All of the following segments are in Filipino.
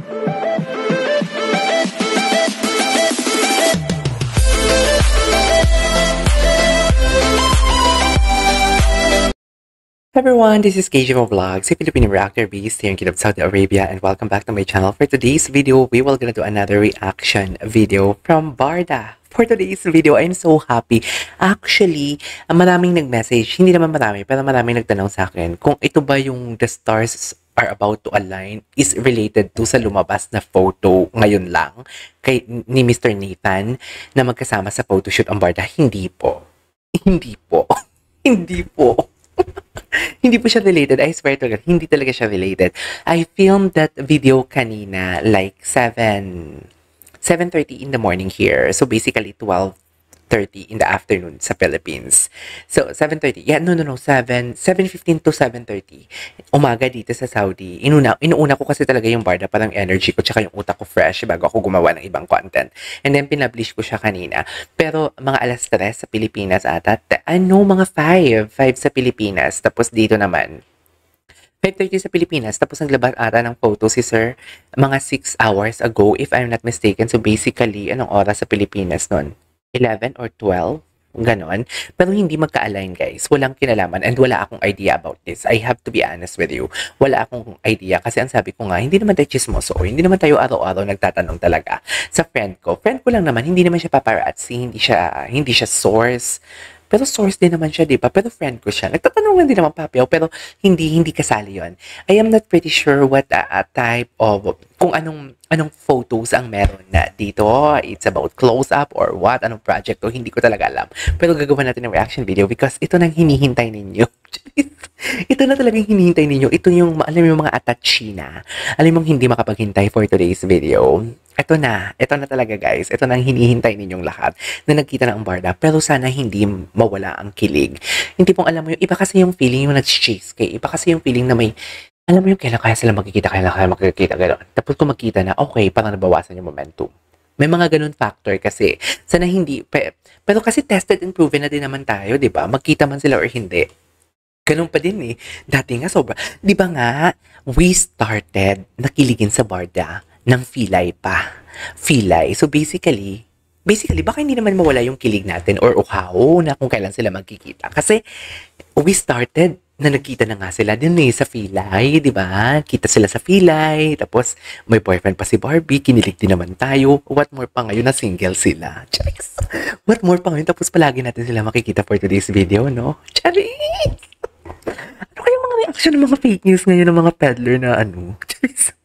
Everyone, this is KGMO Vlogs, a Filipino reactor based here in Kingdom of Saudi Arabia, and welcome back to my channel. For today's video, we will gonna do another reaction video from Barda. For today's video, I'm so happy. Actually, maraming nag-message, hindi naman marami, pero maraming nagtanong sa akin kung ito ba yung The Stars Are About to Align is related to sa lumabas na photo ngayon lang ni Mr. Nathan na magkasama sa photoshoot ang Barda. Hindi po. Hindi po. Hindi po. Hindi po siya related. I swear to God, hindi talaga siya related. I filmed that video kanina like 7:30 in the morning here. So basically 12:30 in the afternoon sa Philippines. So 7:30. Yeah, no. 7:15 to 7:30. Umaga dito sa Saudi. Inuuna ko kasi talaga yung Barda, parang energy ko tsaka yung utak ko fresh bago ako gumawa ng ibang content. And then pinablish ko siya kanina. Pero mga alas 3 sa Pilipinas ata. Mga 5 sa Pilipinas. Tapos dito naman 5:30 sa Pilipinas, tapos naglabas ata ng photo si Sir mga 6 hours ago, if I'm not mistaken. So basically, anong oras sa Pilipinas nun? 11 or 12? Ganon. Pero hindi magka-align, guys. Walang kinalaman and wala akong idea about this. I have to be honest with you. Wala akong idea kasi ang sabi ko nga, hindi naman tayo chismoso. Hindi naman tayo araw-araw nagtatanong talaga sa friend ko. Friend ko lang naman, hindi naman siya paparazzi, hindi siya source. Pero source din naman siya, di ba? Pero friend ko siya. Nagtatanong lang din naman papiaw, pero hindi kasali yon. I am not pretty sure what type of, kung anong photos ang meron na dito. It's about close-up or what, anong project o hindi ko talaga alam. Pero gagawa natin ng reaction video because ito nang hinihintay ninyo. Ito na talagang hinihintay ninyo. Ito yung, alam mo yung mga attache na. Alam mo hindi makapaghintay for today's video. Ito na talaga, guys. Ito na ang hinihintay ninyong lahat na nagkita na ang Barda. Pero sana hindi mawala ang kilig. Hindi pong alam mo yung iba kasi yung feeling yung nag-chase kay. Iba kasi yung feeling na may, alam mo yung kailan kaya sila magkikita, gano'n. Tapos kung magkita na, okay, parang nabawasan yung momentum. May mga ganun factor kasi. Sana hindi, pero kasi tested and proven na din naman tayo, di ba? Magkita man sila or hindi. Ganun pa din eh. Dati nga sobra. Di ba nga, we started nakiligin sa Barda ng Filay pa. Filay. So basically, baka hindi naman mawala yung kilig natin or uhaw na kung kailan sila magkikita. Kasi we started na nagkita na nga sila din eh sa Filay, di ba? Kita sila sa Filay, tapos may boyfriend pa si Barbie, kinilig din naman tayo. What more pa ngayon na single sila? Charis! What more pa ngayon, tapos palagi natin sila makikita for today's video, no? Charis! Ano kayong mga reaction ng mga fake news ngayon ng mga peddler na Charis!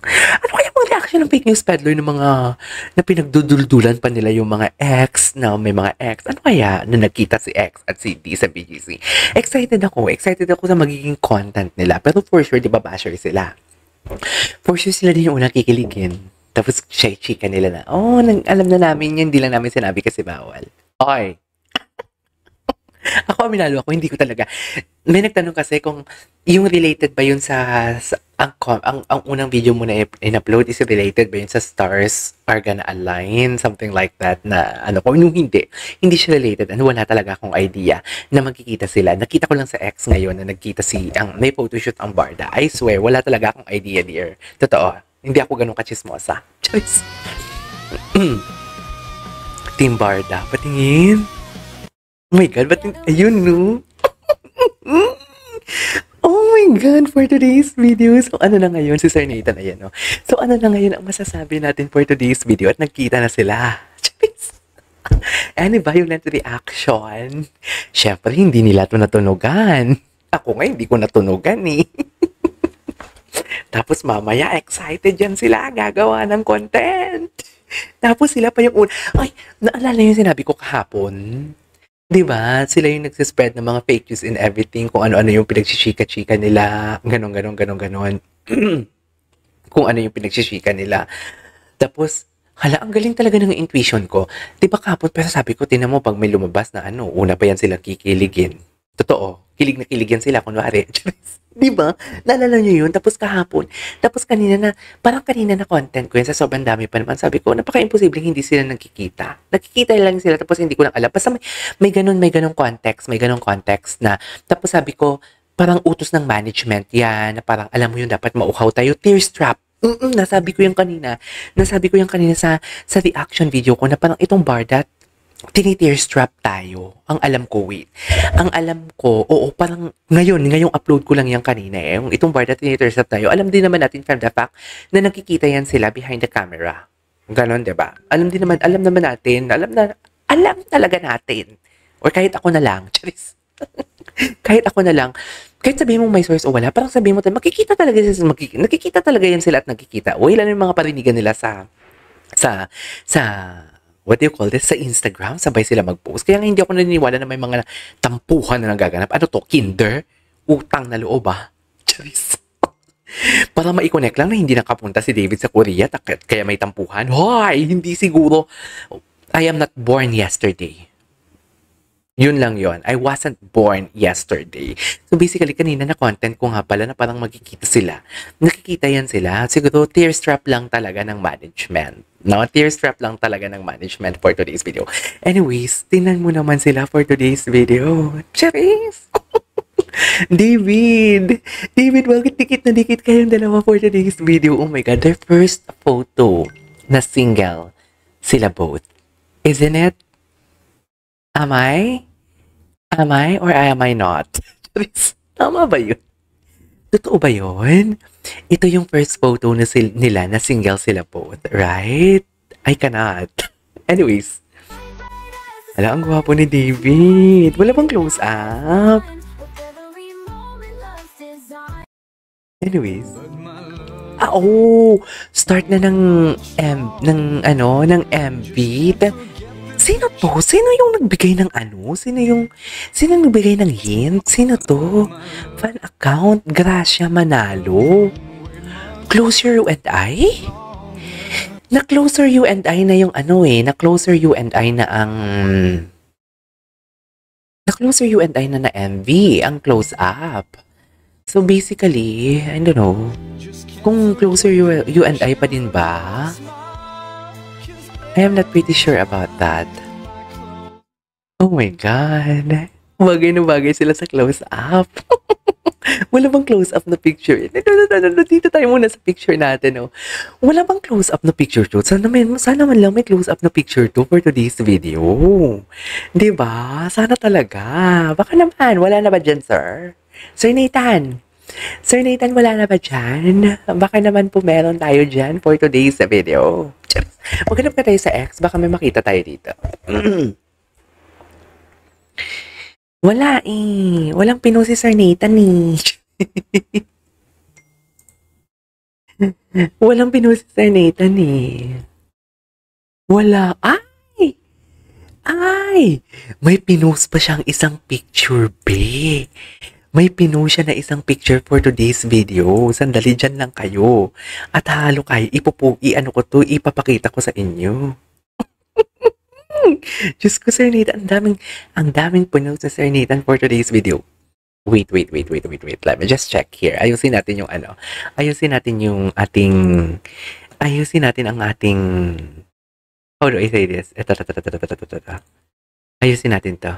Ano kaya mga reaction ng fake news peddler ng mga na pinagduduldulan pa nila yung mga ex na may mga ex? Ano kaya na nagkita si ex at si D sa BGC? Excited ako sa magiging content nila. Pero for sure, di ba basher sila? For sure sila din yung unang kikiligin. Tapos chika nila na, alam na namin yun, hindi lang namin sinabi kasi bawal. Okay. Ako aminado ako, hindi ko talaga. May nagtanong kasi kung yung related ba yun ang unang video mo na in-upload is related ba yun sa Stars Are Gonna Align, something like that na kung hindi siya related, wala talaga akong idea na magkikita sila. Nakita ko lang sa ex ngayon na nagkita may photoshoot ang Barda. I swear, wala talaga akong idea, dear. Totoo, hindi ako ganun kachismosa. Charis. Team Barda, patingin. Oh my God, ayun, no? Oh my God, for today's video. So, ano na ngayon? Si Sir Nathan, ayan, no? So, ano na ngayon ang masasabi natin for today's video? At nagkita na sila. Any violent reaction? Siyempre, hindi nila ito natunugan. Ako nga, hindi ko natunugan, eh. Tapos, mamaya, excited yan sila. Gagawa ng content. Tapos, sila pa yung Ay, naalala yung sinabi ko kahapon? Diba? Sila yung nagsispread ng mga fake news and everything, kung ano-ano yung pinagsichika-chika nila, ganon. Kung ano yung pinagsichika nila. Tapos, ang galing talaga ng intuition ko. Diba kapon, pero sabi ko, tinan mo, pag may lumabas na una pa yan silang kikiligin. Totoo, kilig na kilig yan sila, kunwari. Diba? Naalala nyo yun? Tapos kahapon. Tapos kanina na content ko yun, sa sobrang dami pa naman. Sabi ko, napaka-imposible hindi sila nagkikita. Nagkikita lang sila, tapos hindi ko lang alam. Basta may ganun context na, tapos sabi ko, parang utos ng management yan, na parang alam mo yun, dapat mauhaw tayo, tear strap. Nasabi ko yung kanina. Nasabi ko yung kanina sa reaction video ko na parang itong Bardat, tinitear strap tayo. Ang alam ko, wait. Ang alam ko, oo, parang ngayong upload ko lang yan kanina eh. Yung itong Bardat, tinitear strap tayo. Alam din naman natin from the fact na nakikita yan sila behind the camera. Ganon, diba? Alam naman natin, alam talaga natin. Or kahit ako na lang, charis. Kahit ako na lang, kahit sabihin mo may source o wala, parang sabihin mo tayo, nakikita talaga yan sila at nakikita. O ilan yung mga parinigan nila sa, what do you call this? Sa Instagram, sabay sila mag-post. Kaya nga hindi ako naniniwala na may mga tampuhan na nagaganap. Ano to? Kinder? Utang na loob ba? Charis. Para ma-connect lang na hindi nakapunta si David sa Korea, kaya may tampuhan. Hoy! Hindi siguro. I am not born yesterday. Yun lang yon. I wasn't born yesterday. So basically, kanina na content ko nga pala na parang magkikita sila. Nakikita yan sila. Siguro, tear strap lang talaga ng management. No? Tear strap lang talaga ng management for today's video. Anyways, tingnan mo naman sila for today's video. Charis! David, bakit dikit na dikit kayong dalawa for today's video? Oh my God, their first photo na single sila both. Isn't it? Am I? Or am I not? Tama ba yun? Totoo ba yun? Ito yung first photo na nila na single sila both, right? I cannot. Anyways. Ala, ang gwapo ni David. Wala bang close up? Anyways. Start na ng MV. Sino to? Sino yung nagbigay ng ano? Sino nagbigay ng hint? Sino to? Fan account, Gracia Manalo. Closer You and I? Na Closer You and I na yung ano eh. Na Closer You and I na ang... Na Closer You and I na MV. Ang close up. So basically, I don't know. Kung Closer You and I pa din ba? I am not pretty sure about that. Oh my God. Bagay na bagay sila sa close-up. Wala bang close-up na picture? Dito tayo muna sa picture natin. Oh. Wala bang close-up na picture to? Sana man lang may close-up na picture to for today's video. Diba? Sana talaga. Baka naman. Wala na ba dyan, sir? Sir Nathan, wala na ba dyan? Baka naman po meron tayo dyan for today's video. Maghanap ka tayo sa X, baka may makita tayo dito. Wala eh. Walang pinost si Sir Nathan eh. Walang pinost si Sir Nathan eh. Wala. Ay! May pinost pa siyang isang picture, be. May pinost siya na isang picture for today's video. Sandali dyan lang kayo. At halo kayo, ipapakita ko sa inyo. Diyos ko, Sir Nathan, ang daming pinost sa Sir Nathan for today's video. Wait. Let me just check here. Ayusin natin yung ano. Ayusin natin ang ating, how do I say this? Ito. Ayusin natin to.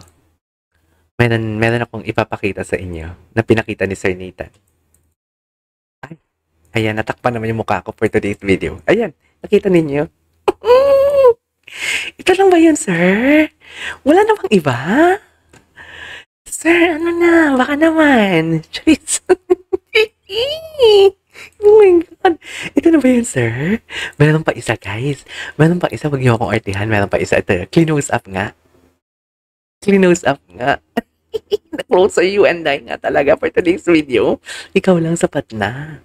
Meron akong ipapakita sa inyo na pinakita ni Sir Nathan. Ayan, natakpan naman yung mukha ko for today's video. Ayan, nakita ninyo? Ito lang ba yun, sir? Wala namang iba? Sir, ano na? Baka naman. Charis. Oh my God. Ito na ba yun, sir? Meron pa isa, guys. Meron pa isa. Huwag niyo akong artihan. Meron pa isa. Ito, close up nga. Na-closer you and I nga talaga for today's video. Ikaw lang sapat na.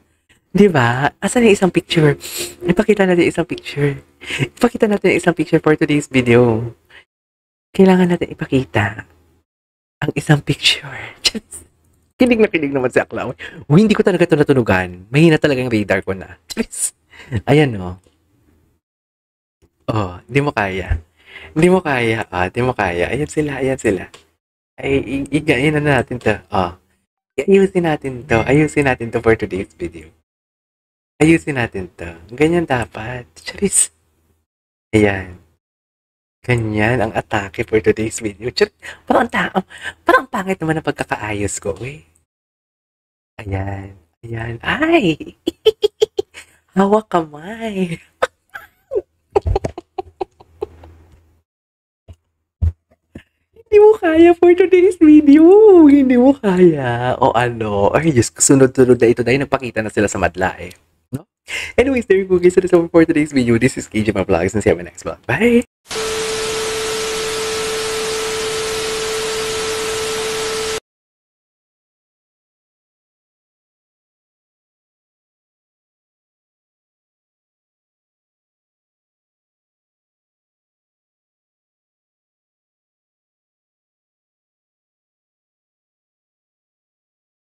Diba? Asan yung isang picture? Ipakita natin isang picture. Ipakita natin isang picture for today's video. Kailangan natin ipakita ang isang picture. Just, kinig naman si Aklaw. Hindi ko talaga ito natunugan. Mahina talaga yung radar ko na. Just, ayan o. Di mo kaya. Di mo kaya. Ayan sila. Ay, igayin na natin to. Ayusin natin to for today's video. Ayusin natin to. Ganyan dapat. Charis. Ayan. Ganyan ang atake for today's video. Parang pangit naman ang pagkakaayos ko, eh. Ayan. Ay! Hawak kamay. Hindi mo kaya for today's video. Hindi mo kaya. O ano. Ay, Diyos ko, sunod-sunod na ito dahil nagpakita na sila sa madla eh. No? Anyways, there you go guys. So for today's video, this is KJ Vlogs and see you in my next vlog. Bye!